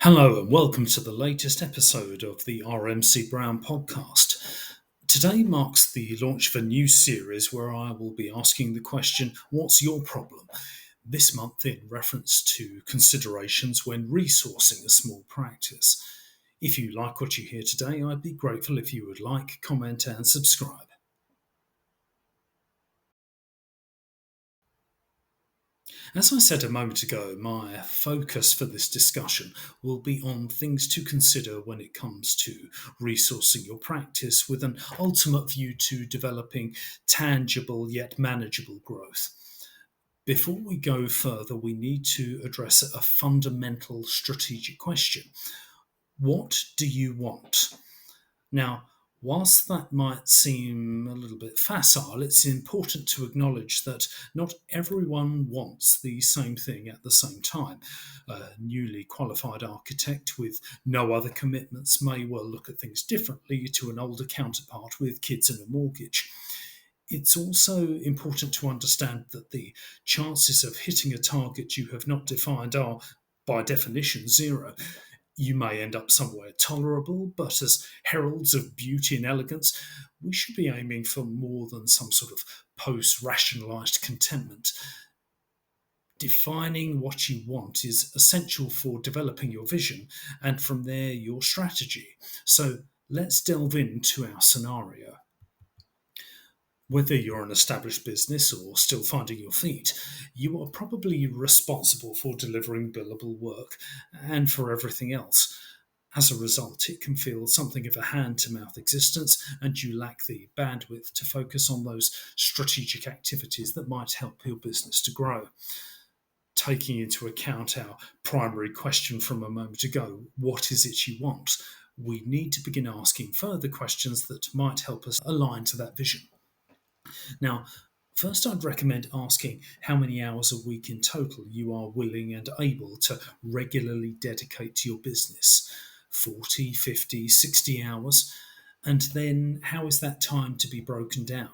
Hello and welcome to the latest episode of the RMC Brown podcast. Today marks the launch of a new series where I will be asking the question, what's your problem? This month in reference to considerations when resourcing a small practice. If you like what you hear today, I'd be grateful if you would like, comment and subscribe. As I said a moment ago, my focus for this discussion will be on things to consider when it comes to resourcing your practice with an ultimate view to developing tangible yet manageable growth. Before we go further, we need to address a fundamental strategic question. What do you want? Now, whilst that might seem a little bit facile, it's important to acknowledge that not everyone wants the same thing at the same time. A newly qualified architect with no other commitments may well look at things differently to an older counterpart with kids and a mortgage. It's also important to understand that the chances of hitting a target you have not defined are, by definition, zero. You may end up somewhere tolerable, but as heralds of beauty and elegance, we should be aiming for more than some sort of post rationalised contentment. Defining what you want is essential for developing your vision and from there your strategy. So let's delve into our scenario. Whether you're an established business or still finding your feet, you are probably responsible for delivering billable work and for everything else. As a result, it can feel something of a hand to mouth existence, and you lack the bandwidth to focus on those strategic activities that might help your business to grow. Taking into account our primary question from a moment ago, what is it you want? We need to begin asking further questions that might help us align to that vision. Now, first, I'd recommend asking how many hours a week in total you are willing and able to regularly dedicate to your business. 40, 50, 60 hours? And then how is that time to be broken down?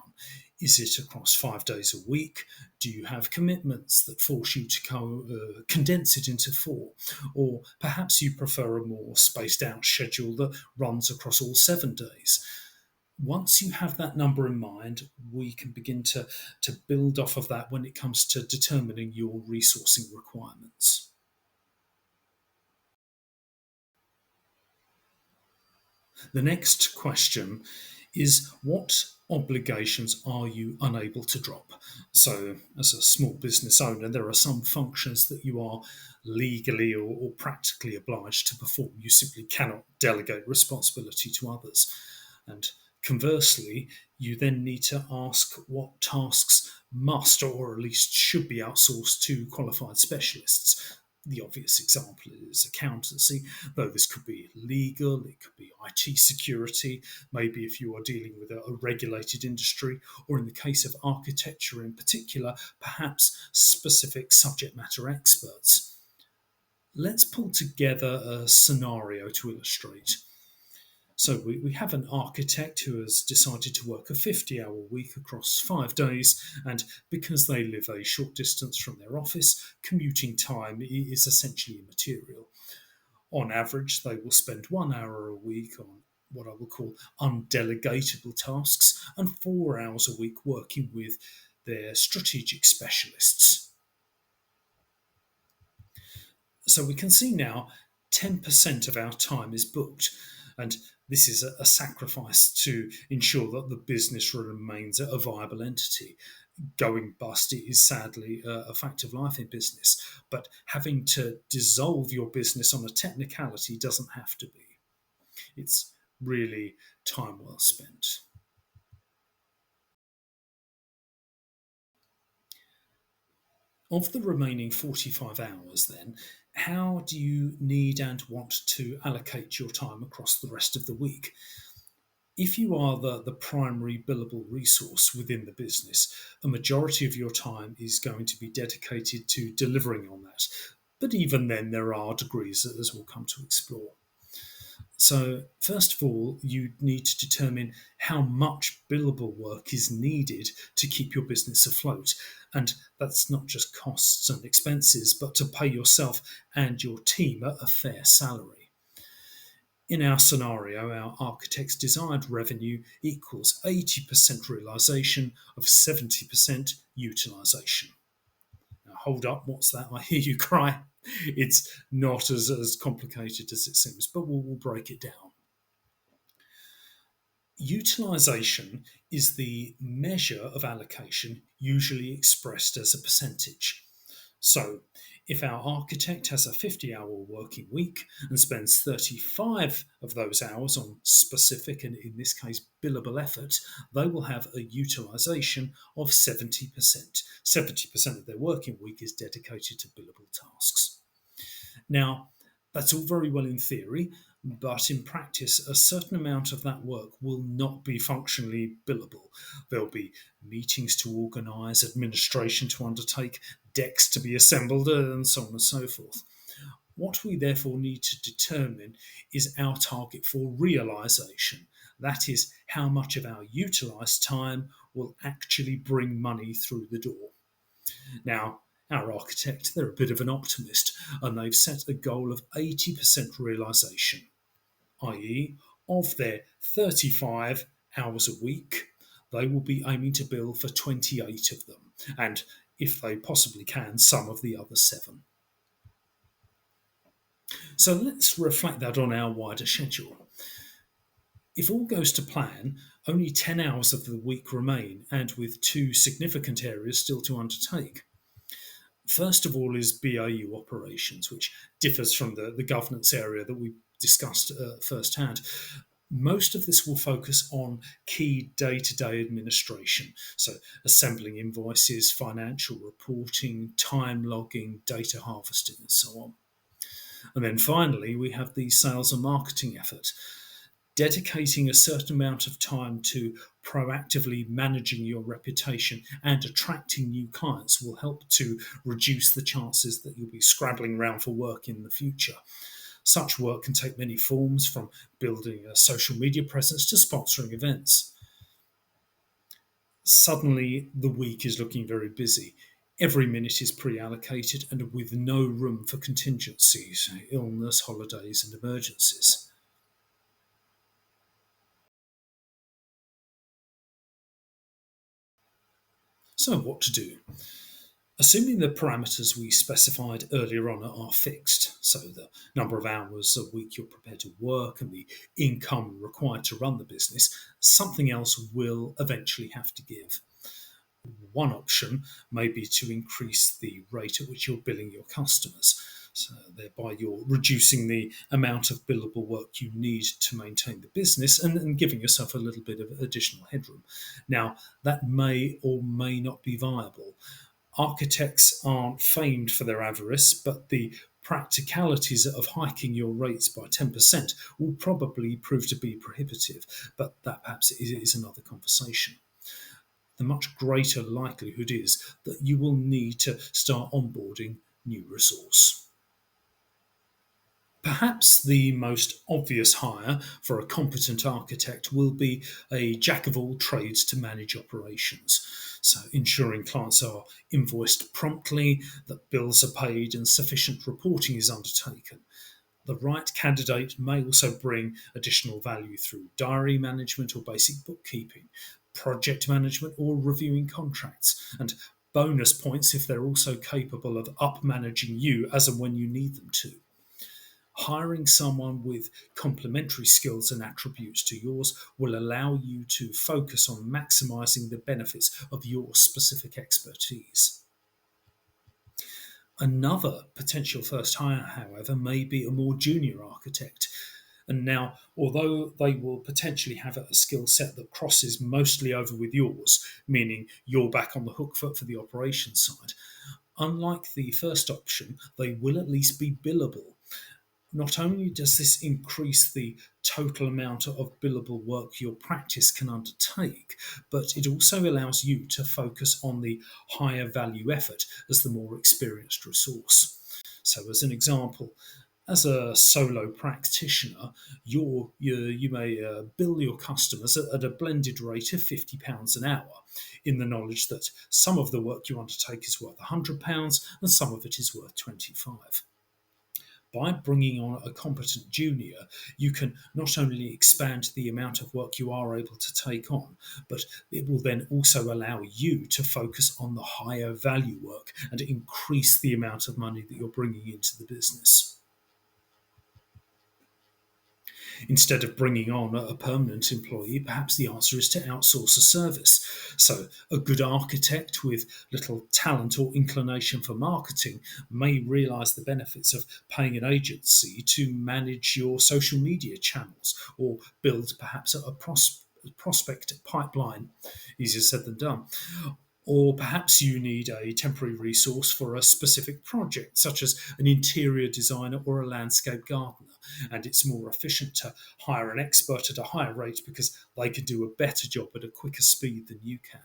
Is it across 5 days a week? Do you have commitments that force you to condense it into four? Or perhaps you prefer a more spaced out schedule that runs across all 7 days? Once you have that number in mind, we can begin to build off of that when it comes to determining your resourcing requirements. The next question is, what obligations are you unable to drop? So, as a small business owner, there are some functions that you are legally or practically obliged to perform. You simply cannot delegate responsibility to others. And conversely, you then need to ask what tasks must or at least should be outsourced to qualified specialists. The obvious example is accountancy, though this could be legal, it could be IT security, maybe if you are dealing with a regulated industry, or in the case of architecture in particular, perhaps specific subject matter experts. Let's pull together a scenario to illustrate. So we have an architect who has decided to work a 50-hour week across 5 days, and because they live a short distance from their office, commuting time is essentially immaterial. On average, they will spend 1 hour a week on what I will call undelegatable tasks and 4 hours a week working with their strategic specialists. So we can see now 10% of our time is booked, and this is a sacrifice to ensure that the business remains a viable entity. Going bust is sadly a fact of life in business, but having to dissolve your business on a technicality doesn't have to be. It's really time well spent. Of the remaining 45 hours, then, how do you need and want to allocate your time across the rest of the week? If you are the primary billable resource within the business, a majority of your time is going to be dedicated to delivering on that. But even then, there are degrees, as we'll come to explore. So, first of all, you need to determine how much billable work is needed to keep your business afloat. And that's not just costs and expenses, but to pay yourself and your team a fair salary. In our scenario, our architect's desired revenue equals 80% realisation of 70% utilisation. Now, hold up, what's that? I hear you cry. It's not as complicated as it seems, but we'll break it down. Utilisation is the measure of allocation usually expressed as a percentage. So, if our architect has a 50-hour working week and spends 35 of those hours on specific, and in this case, billable effort, they will have a utilisation of 70%. 70% of their working week is dedicated to billable tasks. Now, that's all very well in theory, but in practice, a certain amount of that work will not be functionally billable. There'll be meetings to organise, administration to undertake, decks to be assembled, and so on and so forth. What we therefore need to determine is our target for realisation. That is, how much of our utilised time will actually bring money through the door. Now, our architect, they're a bit of an optimist, and they've set a goal of 80% realisation, i.e., of their 35 hours a week, they will be aiming to bill for 28 of them, and if they possibly can, some of the other 7. So let's reflect that on our wider schedule. If all goes to plan, only 10 hours of the week remain, and with 2 significant areas still to undertake. First of all is BAU operations, which differs from the governance area that we discussed firsthand. Most of this will focus on key day-to-day administration, so assembling invoices, financial reporting, time logging, data harvesting, and so on. And then finally, we have the sales and marketing effort, dedicating a certain amount of time to proactively managing your reputation and attracting new clients will help to reduce the chances that you'll be scrabbling around for work in the future. Such work can take many forms, from building a social media presence to sponsoring events. Suddenly, the week is looking very busy. Every minute is pre-allocated and with no room for contingencies, illness, holidays, and emergencies. So, what to do? Assuming the parameters we specified earlier on are fixed, so the number of hours a week you're prepared to work and the income required to run the business, something else will eventually have to give. One option may be to increase the rate at which you're billing your customers. So thereby you're reducing the amount of billable work you need to maintain the business and giving yourself a little bit of additional headroom. Now, that may or may not be viable. Architects aren't famed for their avarice, but the practicalities of hiking your rates by 10% will probably prove to be prohibitive, but that perhaps is another conversation. The much greater likelihood is that you will need to start onboarding new resource. Perhaps the most obvious hire for a competent architect will be a jack of all trades to manage operations. So, ensuring clients are invoiced promptly, that bills are paid, and sufficient reporting is undertaken. The right candidate may also bring additional value through diary management or basic bookkeeping, project management, or reviewing contracts, and bonus points if they're also capable of up managing you as and when you need them to. Hiring someone with complementary skills and attributes to yours will allow you to focus on maximizing the benefits of your specific expertise. Another potential first hire, however, may be a more junior architect. And now, although they will potentially have a skill set that crosses mostly over with yours, meaning you're back on the hook for the operations side, unlike the first option, they will at least be billable. Not only does this increase the total amount of billable work your practice can undertake, but it also allows you to focus on the higher value effort as the more experienced resource. So, as an example, As a solo practitioner, you may bill your customers at a blended rate of £50 an hour, in the knowledge that some of the work you undertake is worth £100 and some of it is worth 25. By bringing on a competent junior, you can not only expand the amount of work you are able to take on, but it will then also allow you to focus on the higher value work and increase the amount of money that you're bringing into the business. Instead of bringing on a permanent employee, perhaps the answer is to outsource a service. So, a good architect with little talent or inclination for marketing may realize the benefits of paying an agency to manage your social media channels or build perhaps a prospect pipeline. Easier said than done. Or perhaps you need a temporary resource for a specific project, such as an interior designer or a landscape gardener. And it's more efficient to hire an expert at a higher rate because they can do a better job at a quicker speed than you can.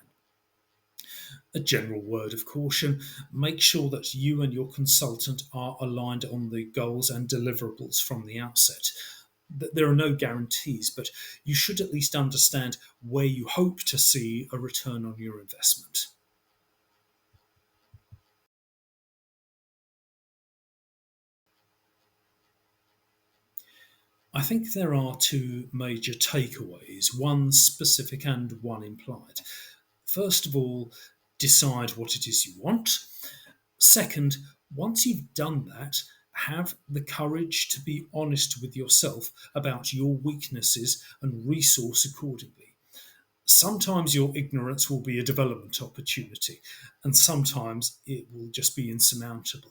A general word of caution: make sure that you and your consultant are aligned on the goals and deliverables from the outset. There are no guarantees, but you should at least understand where you hope to see a return on your investment. I think there are two major takeaways, one specific and one implied. First of all, decide what it is you want. Second, once you've done that, have the courage to be honest with yourself about your weaknesses and resource accordingly. Sometimes your ignorance will be a development opportunity, and sometimes it will just be insurmountable.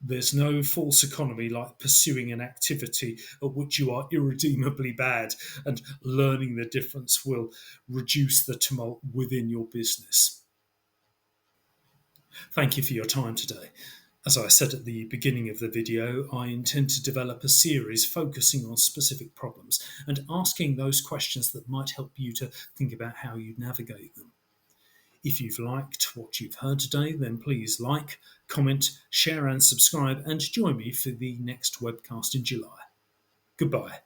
There's no false economy like pursuing an activity at which you are irredeemably bad, and learning the difference will reduce the tumult within your business. Thank you for your time today. As I said at the beginning of the video, I intend to develop a series focusing on specific problems and asking those questions that might help you to think about how you navigate them. If you've liked what you've heard today, then please like, comment, share, and subscribe, and join me for the next webcast in July. Goodbye.